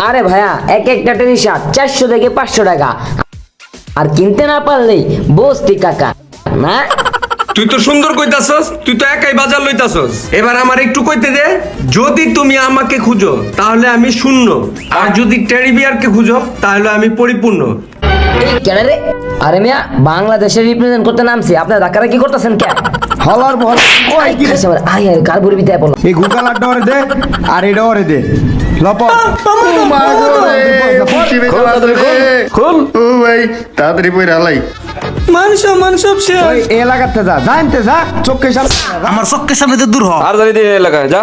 আরে ভাইয়া এক একটা টি শার্ট 400 থেকে 500 টাকা, আর কিনতে না পারলেই বস্তি কাকা না। তুই তো সুন্দর কইতাছস, তুই তো একাই বাজার লইতাছস। এবার আমার একটু কইতে দে। যদি তুমি আমাকে খুঁজো তাহলে আমি শূন্য, আর যদি টেডি বিয়ারকে খুঁজো তাহলে আমি পরিপূর্ণ। কেন রে? আরে মিয়া বাংলাদেশের রিপ্রেজেন্ট করতে নামছি, আপনারা ধাক্কারা কি করতেছেন কে? হলার বল কই কি রে? আই আরে কার বুড়ি বিতে বলো। এই গুগল আড্ডা ওরে দে আর এটা ওরে দে লপ খুল ও ভাই তাড়াতাড়ি বইরা হালাই ওই এলাকাতে যা জানতে যা চোখের সামনে আমার চোখের সামনে তো দূর হ। আর জানি দিয়ে এলাকায় যা।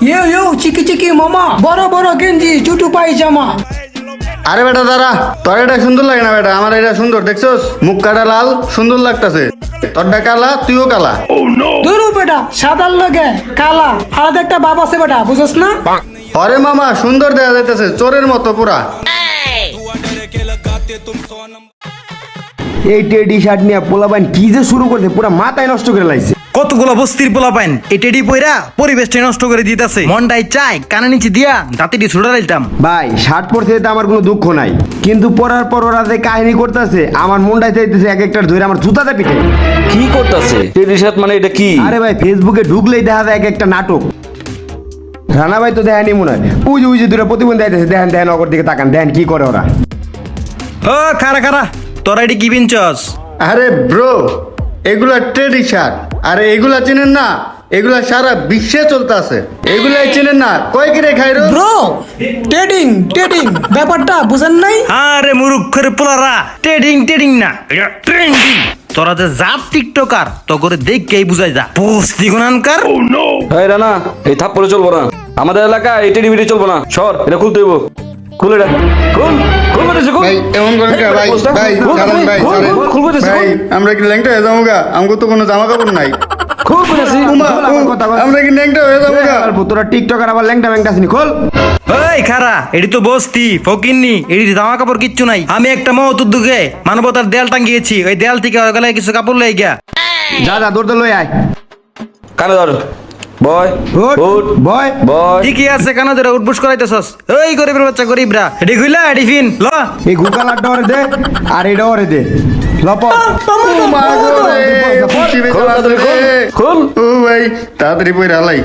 ইউ চিকি চিকি মামা, বড় বড় গেঞ্জি চুটু পায়জামা। আরে বেটা দাঁড়া, তোর এটা সুন্দর লাগে না বেটা, আমার এটা সুন্দর দেখছস, মুখ কাটা লাল সুন্দর লাগতাছে, তোরটা কালা তুইও কালা। দুরু বেটা সাদার লগে কালা আলাদা একটা বাপ আছে বেটা, বুঝছস না? আরে মামা সুন্দর দেখা যাইতেছে, চোরের মতো পুরা। এই টেডি শার্ট নিয়ে পোলাবাইন কি যে শুরু করছে, পুরো মাথায় নষ্ট করে লাইছে। কতগুলো বস্তির পোলা পাইন এই টেডি পয়রা পরিবেশটা নষ্ট করে দিতেছে। মনটাই চাই কানে নিচে দিয়া দাঁতিটি ছুড়ে দিতাম। ভাই শার্ট পরতে তো আমার কোনো দুঃখ নাই, কিন্তু পরার পর ওরা যে কাহিনী করতেছে আমার মনটাই চাইতেছে এক একটা ধরে আমার জুতাতে পিঠে। কি করতেছে টেডি শার্ট মানে এটা কি? আরে ভাই ফেসবুকে ঢুকলেই দেখা যায় এক একটা নাটক। রানা ভাই তো দেখানি মনে হয়, উই যে দুটো প্রতিবন্ধী আইতেছে, দেখেন দেখেন অগর দিকে তাকান, দেখেন কি করে ওরা। ও খারা খারা তোরা এটি কি বিনছস? আরে ব্রো এগুলা টেডি শার্ট, আরে এগুলা চেনেন না? এগুলা সারা বিশ্বে চলতেছে, এগুলাই চেনেন না? কয় কিরে খাইরো ব্রো ট্রেডিং ট্রেডিং ব্যাপারটা বুঝেন নাই? আরে মুরুক্ষের পোলারা ট্রেডিং ট্রেডিং না, এটা ট্রেন্ডিং। তোরা যে জাত টিকটকার তো করে দেখকেই বুঝাই যা বস্তি গুনানকার। এই রানা এই থাপ্পড়ে চলবো না, আমাদের এলাকায় এই টেডি বিডি চলবো না। সর এটা খুলতে হইব, খুলে এটা খুল খুল বলেছি খুল। ভাই এমন করেন কে ভাই? ভাই ছাড়েন ভাই, ছাড়েন ভাই, আমরা কি ল্যাংটা হয়ে যাবো গা? আমাকে তো কোনো জামা কাপড় নাই। খুল বলেছি। আমরা কি ল্যাংটা হয়ে যাবো গা? তোরা টিকটকার আবার ল্যাংটা ম্যাংটা আসনি, খোল। ওই খারা এটি তো বস্তি ফকিন্নি, এটি জামা কাপড় কিচ্ছু নাই। আমি একটা মহৎ উদ্যোগে মানবতার দেয়াল টাঙ্গিয়েছি, ওই দেয়াল থেকে গেলে কিছু কাপড় লই গিয়া। যা যা দৌড়তে লই আয়। কানে ধর বয় উঠ বয় বয়। ঠিকই আছে কেন ধরে উঠবুস করাইতেছস? ওই গরিবের বাচ্চা গরিবরা এটি খুইলা এটি ফিন ল। এই গুগল আড্ডা ওরে দে আর এটা ওরে দে লপ। খুল ও ভাই তাড়াতাড়ি বইরা হালাই।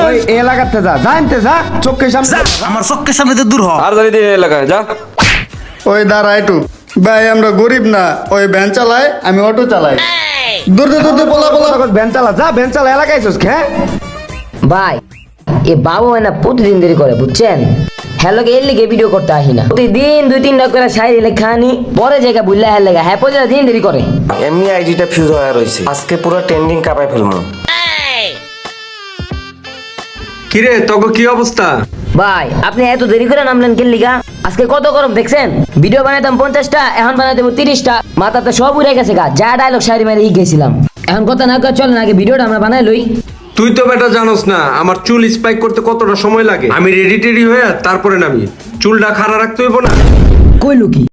ওই এলাকাতে যা জানতে যা চোখের সামনে। আমার চোখের সামনে তো দূর হ। আর জানি দিয়ে এলাকায় যা। ওই দাঁড়া একটু ভাই, আমরা গরিব না, ওই ভ্যান চালায় আমি অটো চালাই। দূরতে দূরতে পোলা পোলা ভ্যান চালা, যা ভ্যান চালা এলাকায় চোস খে। ভাই এ বাবু হয় না প্রতিদিন দেরি করে বুঝছেন। হ্যালো এর লিগে ভিডিও করতে আসি না, প্রতিদিন 2-3টা করে সাইড লেখা আনি, পরে জায়গা বুঝলে হ্যাঁ লেগা হ্যাঁ পরে দিন দেরি করে। এমনি আইডিটা ফিউজ হয়ে রয়েছে, আজকে পুরো ট্রেন্ডিং কাপাই ফেলবো। কিরে তগো কি অবস্থা? ভাই আপনি এত দেরি করে নামলেন কেন লিগা? আজকে কত গরম দেখছেন? ভিডিও বানাইতাম 50টা, এখন বানাই দেবো 30টা। মাথাতে সব উড়ে গেছে গা, যা ডায়লগ শায়রি মেরে গেছিলাম। এখন কথা না কয় চলেন আগে ভিডিওটা আমরা বানাই লই। তুই তো বেটা জানোস না আমার চুল স্পাইক করতে কতটা সময় লাগে। আমি রেডি টেডি হয়ে তারপরে নামি, চুলটা খাড়া রাখতে হইব না? কইলো কি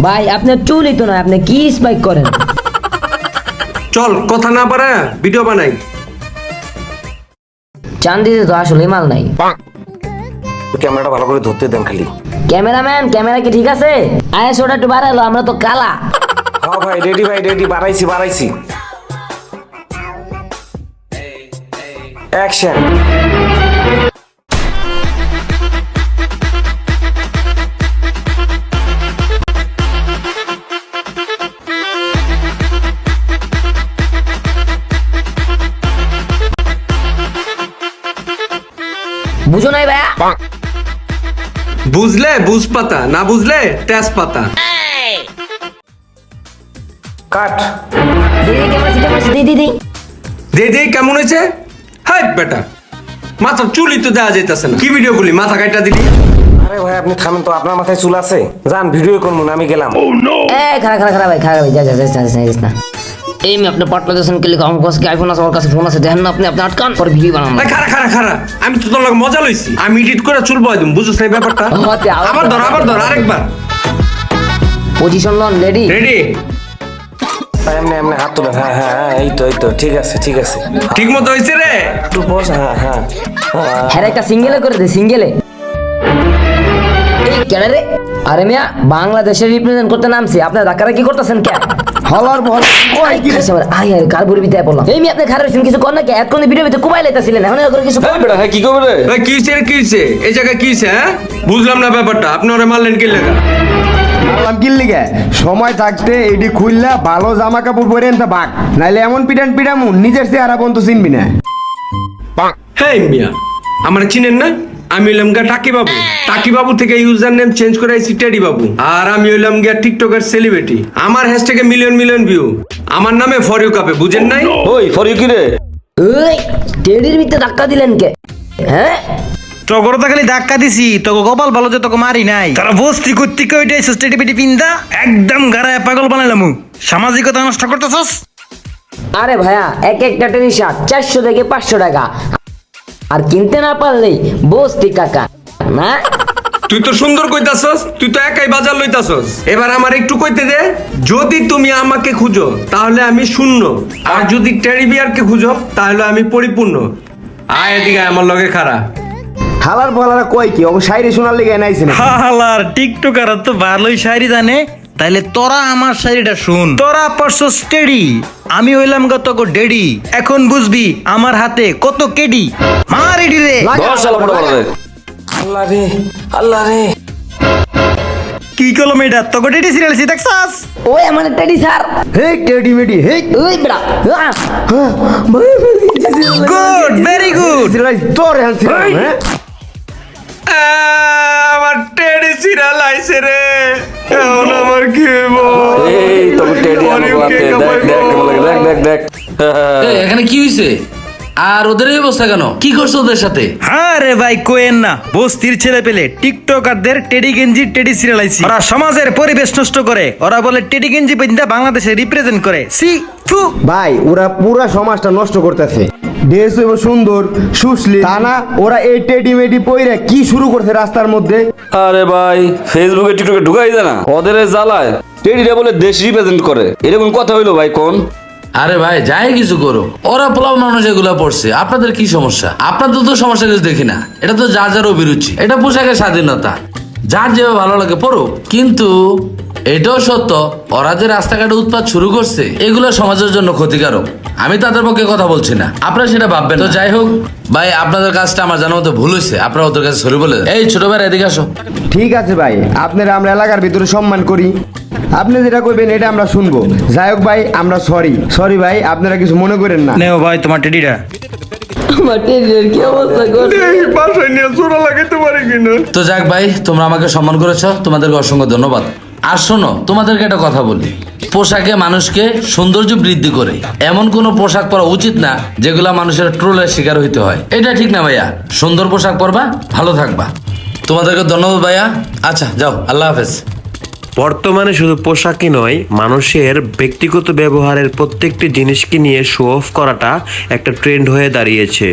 ভাই, আপনার চুলই তো না, আপনি কি স্পাইক করেন? চল কথা না পারে ভিডিও বানাই। চান্দিতে তো আসলে মাল নাই। ক্যামেরাটা ভালো করে ধরতে দেন খালি। ক্যামেরাম্যান ক্যামেরা কি ঠিক আছে? আইএসওটা একটু বাড়ালো, আমরা তো কালা। হ্যাঁ ভাই রেডি বাড়াইছি। অ্যাকশন। বুঝো নাই ভাইয়া? বুঝলে বুঝ পাতা, না বুঝলে তেজ পাতা। কাট। দিদি ক্যামেরা সিটে মারছে, দিদি দে কেমন হয়েছে? হাই বেটা মাথার চুলই তো দেওয়া যাইতেছে না, কি ভিডিও গুলি মাথা কাটা দিলি? আরে ভাই আপনি থামেন তো, আপনার মাথায় চুল আছে? যান ভিডিও করুন, আমি গেলাম। এ খারা ভাই যা না। এই আমি আপনি পাট পেতেছেন কে লিখা? আমার কাছে আইফোন আছে, আমার কাছে ফোন আছে, দেখেন না আপনি আটকান পরে ভিডিও বানান। খারা আমি তো তোর লগে মজা লইছি, আমি এডিট করে চুল বয় দিম, বুঝছ না ব্যাপারটা? আবার ধর আরেকবার। পজিশন লন রেডি। এমনি এমনি হাত তুলেন, হ্যাঁ হ্যাঁ হ্যাঁ, এই তো ঠিক আছে ঠিক আছে। ঠিক মতো হয়েছে রে? একটু বস, হ্যাঁ হ্যাঁ হ্যাঁ একটা সিঙ্গেলে করে দে, সিঙ্গেলে। এই কেন রে? আরে মিয়া, বাংলাদেশের রিপ্রেজেন্ট করতে নামছি, আপনার ধাক্কারা কি করতেছেন কে? হলার বল কয় কি রে? আই আই কার বুড়ি বিতে পড়লাম। এই মিয়া আপনি খারাপ শুন কিছু কর না কে? এতক্ষণ ভিডিও ভিতরে কুবাই লাইতাছিলেন, এখন এর করে কিছু হ্যাঁ কর। বেটা, হ্যাঁ কি করবে রে? ভাই কি হয়েছে রে, কি হয়েছে? এই জায়গায় কি হয়েছে? হ্যাঁ বুঝলাম না ব্যাপারটা, আপনি ওরা মারলেন কি লেগা? মারলাম কি লিগে? সময় থাকতে এডি খুললা ভালো জামা কাপড় পরে এনতে বাক, নাইলে এমন পিটান পিটামু নিজের চেহারা পর্যন্ত চিনবি না। হ্যাঁ মিয়া, আমার চিনেন না? আমি হইলাম গা টাকি বাবু। টাকি বাবু থেকে ইউজার নেম চেঞ্জ করে আইছি টেডি বাবু। আর আমি হইলাম গিয়া টিকটকের সেলিব্রিটি। আমার হ্যাশট্যাগে মিলিয়ন মিলিয়ন ভিউ। আমার নামে ফর ইউ কাপে, বুঝেন নাই? ওই ফর ইউ কি রে? ওই টেডির ভিতরে ধাক্কা দিলেন কে? হ্যাঁ টগর তো খালি ধাক্কা দিছি, তোকে কপাল ভালো যে তোকে মারি নাই। তারা বস্তি করতে কইটাই স্টেডি পিটি পিন্দা একদম গাড়ায় পাগল বানাইলাম। সামাজিকতা নষ্ট করতেছস। আরে ভাইয়া, এক একটা টেডি শার্ট 400 থেকে 500 টাকা, আর কিনতে না পারলেই বস্তি কাকা না। তুই তো সুন্দর কইতাছস, তুই তো একাই বাজার লইতাছস। এবার আমার একটু কইতে দে। যদি তুমি আমাকে খুঁজো তাহলে আমি শূন্য, আর যদি টেডি বিয়ারকে খুঁজো তাহলে আমি পরিপূর্ণ। আয় এদিকে আয়, আমার লগে খাড়া। হালার বলারা কয় কি? ও শায়রি শোনার লিগে এনাইছে না। হালার টিকটকার তো ভালোই শায়রি জানে। তাইলে তোরা আমার শায়রিটা শুন। তোরা পড়ছো স্টেডি, আমি হইলাম গত ডেডি। এখন বুঝবি আমার হাতে কত কেডি। মা রেডি রে। দশ সাল বড় বড় রে। আল্লাহ রে আল্লাহ রে। কি কলম এটা? তোকে ডেডি সিরিয়াল সি দেখছাস? ওই আমার টেডি স্যার। হে টেডি মেডি হে। ওই বড়া গুড, ভেরি গুড। তোর হ্যান্সি হ্যাঁ। আমার টেডি সিরিয়াল আইছে রে। এখন আমার কি হইব? এই তোকে টেডি আমার হাতে দেখ দেখ কেমন লাগে, দেখ দেখ দেখ। এই, এখানে কি হইছে? আর ওদের এই অবস্থা কেন? কি করছো ওদের সাথে? হ্যাঁ রে ভাই, কোয়েন না। বস্তির ছেলে পেলে টিকটকারদের টেডি গেঞ্জি টেডি সিরিয়াল আইছি। ওরা সমাজের পরিবেশ নষ্ট করে। ওরা বলে টেডি গেঞ্জি পিন্দা বাংলাদেশে রিপ্রেজেন্ট করে। সি ফু। ভাই ওরা পুরা সমাজটা নষ্ট করতেছে। ড্রেস হইব সুন্দর সুশ্লী, তা না ওরা এই টেডি মেডি পইরা কি শুরু করছে রাস্তার মধ্যে। আরে ভাই, ফেসবুকে টিকটকে ঢুকাই দে না, ওদের এই জ্বালায় টেডিটা বলে দেশ রিপ্রেজেন্ট করে। এরকম কথা হইলো ভাই কোন? আরে ভাই, যাই কিছু করো, ওরা পোলাও মানুষ এগুলা পড়ছে, আপনাদের কি সমস্যা? আপনাদের তো সমস্যা কিছু দেখি না। এটা তো যার যার অভিরুচি, এটা পোশাকের স্বাধীনতা, যার যেভাবে ভালো লাগে পড়ো। কিন্তু এটাও সত্য, ওরা যে রাস্তাঘাটে উৎপাত শুরু করছে এগুলো সমাজের জন্য ক্ষতিকারক। আমি তাদের পক্ষে কথা বলছি না, আপনারা সেটা ভাববেন। তো যাই হোক ভাই, আপনাদের কাজটা আমার জানার মতো ভুল হয়েছে, আপনারা ওদের কাছে সরি বলে দেন। এই ছোট ভাই, এদিকে আসো। ঠিক আছে ভাই, আপনারা আমরা এলাকার ভিতরে সম্মান করি, আপনি যেটা করবেন এটা আমরা শুনবো। যাই হোক ভাই, আমরা সরি ভাই, আপনারা কিছু মনে করেন না। নেও ভাই তোমার টেডিটা। আমার টেডির কি অবস্থা গো? এই বাসায় নিয়ে জোড়া লাগাইতে পারি কিনা? তো যাক ভাই, তোমরা আমাকে সম্মান করেছো, তোমাদেরকে অসংখ্য ধন্যবাদ। আর শোনো, তোমাদেরকে একটা কথা বলি, পোশাকে মানুষকে সৌন্দর্য বৃদ্ধি করে এমন কোনো পোশাক পরা উচিত না যেগুলা মানুষের ট্রোলের শিকার হইতে হয়। এটা ঠিক না ভাইয়া। সুন্দর পোশাক পরবা, ভালো থাকবা। তোমাদেরকে ধন্যবাদ ভাইয়া। আচ্ছা যাও, আল্লাহ হাফেজ। বর্তমানে শুধু পোশাকই নয়, মানুষের ব্যক্তিগত ব্যবহারের প্রত্যেকটি জিনিসকে নিয়ে শো অফ করাটা একটা ট্রেন্ড হয়ে দাঁড়িয়েছে।